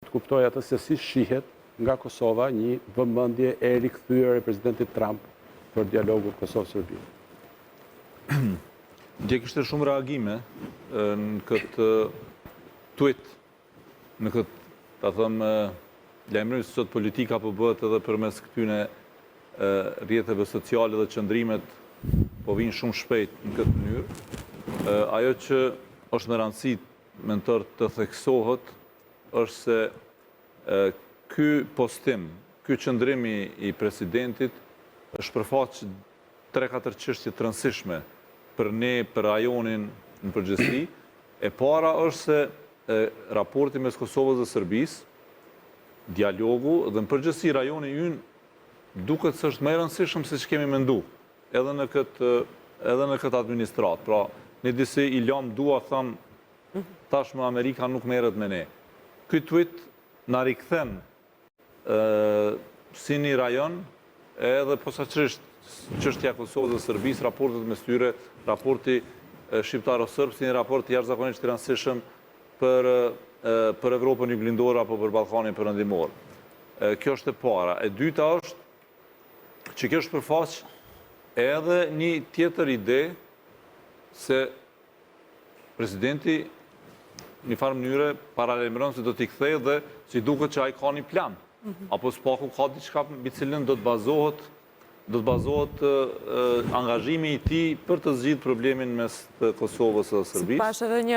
të kuptoj atë se si shihet nga Kosova një vëmendje e rikthyer e presidentit Trump për dialogun Kosovë-Serbi. Dje kishte shumë reagime në këtë tweet, në këtë, ta thëmë, lajmërim se sot politika po bëhet edhe përmes këtyne rrjeteve sociale dhe qëndrimet po vinë shumë shpejt në këtë mënyrë. Ajo që është me rëndësi mentor të theksohet është se ky postim, ky qëndrimi i presidentit është përfaqë 3-4 çështje të rëndësishme për ne, për rajonin në përgjithësi. E para është se raporti mes Kosovës dhe Serbisë, dialogu dhe në përgjithësi rajoni ynë duket se është më i rëndësishëm se ç'kemi menduar, edhe në këtë administratë. Pra, ne disi i lam dua them tashmë Amerika nuk merret me ne. Ky tweet na rikthen si një rajon edhe posaçërisht çështja e Kosovës dhe Serbisë, raportet mes tyre, raporti shqiptaro-serb si një raport jashtëzakonisht i rëndësishëm për Evropën juglindore apo për Ballkanin perëndimor. Kjo është e para. E dyta është që kjo është përfaq edhe një tjetër ide se presidenti një farë mënyre paralajmëron se do t'i kthejë dhe si duket që ai ka një plan. Apo s'paku ka diçka mbi cilën do të bazohet angazhimi i tij për të zgjidhur problemin mes të Kosovës dhe Serbisë. Sipas edhe një